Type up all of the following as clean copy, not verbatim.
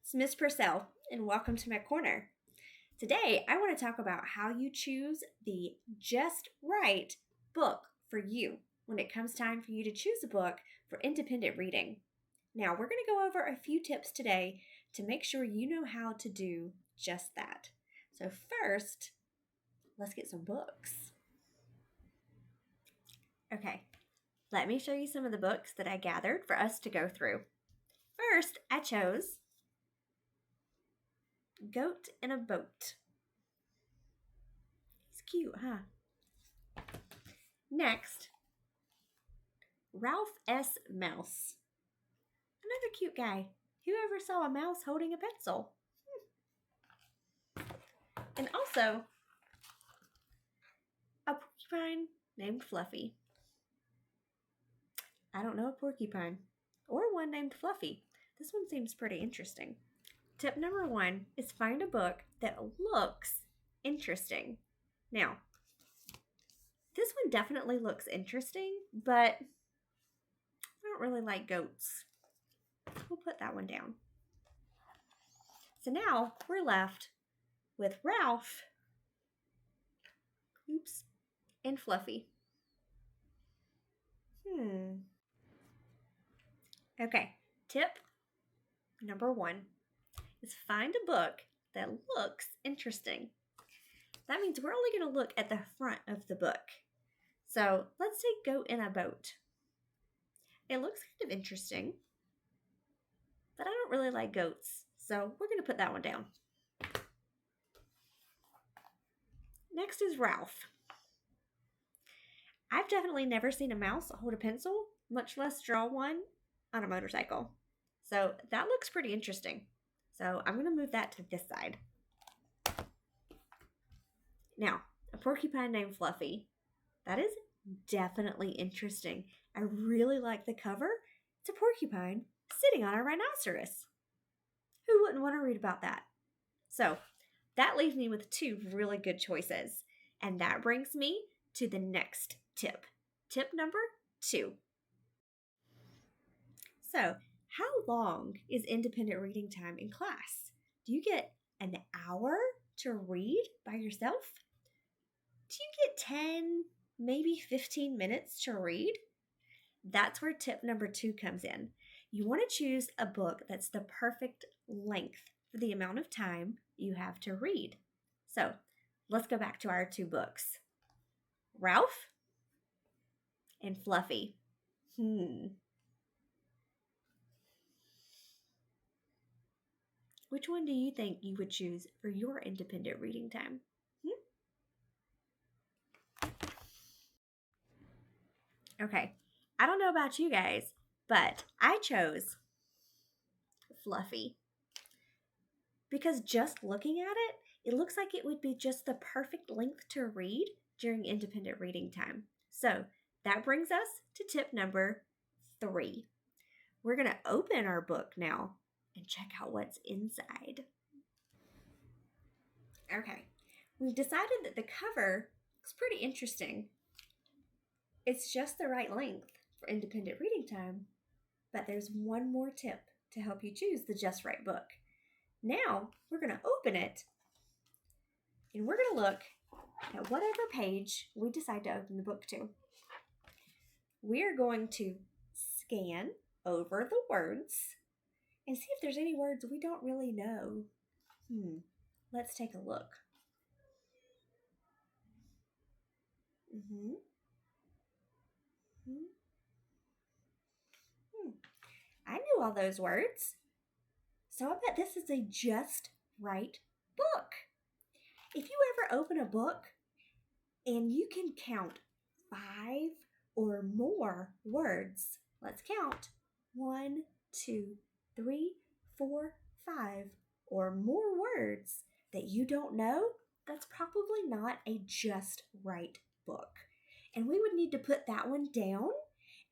It's Miss Purcell, and welcome to my corner. Today, I want to talk about how you choose the just right book for you when it comes time for you to choose a book for independent reading. Now, we're going to go over a few tips today to make sure you know how to do just that. So, first, let's get some books. Okay, let me show you some of the books that I gathered for us to go through. First, I chose Goat in a Boat. He's cute, huh? Next, Ralph S. Mouse. Another cute guy. Who ever saw a mouse holding a pencil? And also, a porcupine named Fluffy. I don't know a porcupine or one named Fluffy. This one seems pretty interesting. Tip number 1 is find a book that looks interesting. Now, this one definitely looks interesting, but I don't really like goats. We'll put that one down. So now we're left with Ralph, and Fluffy. Okay, tip number 1 is find a book that looks interesting. That means we're only going to look at the front of the book. So let's take Goat in a Boat. It looks kind of interesting, but I don't really like goats, so we're going to put that one down. Next is Ralph. I've definitely never seen a mouse hold a pencil, much less draw one on a motorcycle. So that looks pretty interesting. So I'm going to move that to this side. Now, a porcupine named Fluffy. That is definitely interesting. I really like the cover. It's a porcupine sitting on a rhinoceros. Who wouldn't want to read about that? So that leaves me with 2 really good choices. And that brings me to the next tip. Tip number 2. So, how long is independent reading time in class? Do you get an hour to read by yourself? Do you get 10, maybe 15 minutes to read? That's where tip number 2 comes in. You want to choose a book that's the perfect length for the amount of time you have to read. So, let's go back to our 2 books. Ralph and Fluffy. Which one do you think you would choose for your independent reading time? Okay, I don't know about you guys, but I chose Fluffy. Because just looking at it, it looks like it would be just the perfect length to read during independent reading time. So that brings us to tip number 3. We're going to open our book now and check out what's inside. Okay, we've decided that the cover looks pretty interesting. It's just the right length for independent reading time, but there's one more tip to help you choose the just right book. Now, we're going to open it, and we're going to look at whatever page we decide to open the book to. We're going to scan over the words and see if there's any words we don't really know. Let's take a look. I knew all those words. So I bet this is a just right book. If you ever open a book and you can count 5 or more words, let's count 1, 2, 3, 4, 5 or more words that you don't know, that's probably not a just right book. And we would need to put that one down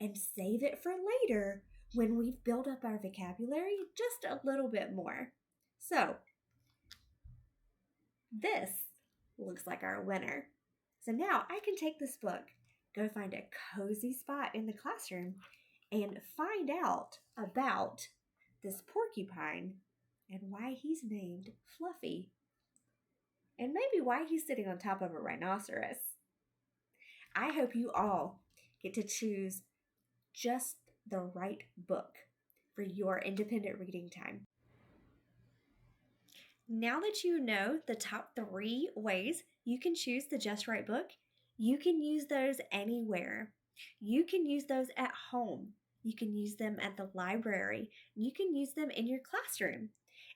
and save it for later when we've built up our vocabulary just a little bit more. So, this looks like our winner. So now I can take this book, go find a cozy spot in the classroom, and find out about this porcupine and why he's named Fluffy, and maybe why he's sitting on top of a rhinoceros. I hope you all get to choose just the right book for your independent reading time. Now that you know the top 3 ways you can choose the just right book, you can use those anywhere. You can use those at home. You can use them at the library. You can use them in your classroom.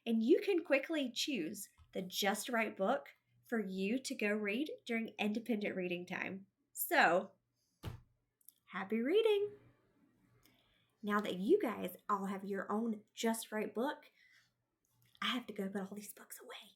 And you can quickly choose the just right book for you to go read during independent reading time. So, happy reading! Now that you guys all have your own just right book, I have to go put all these books away.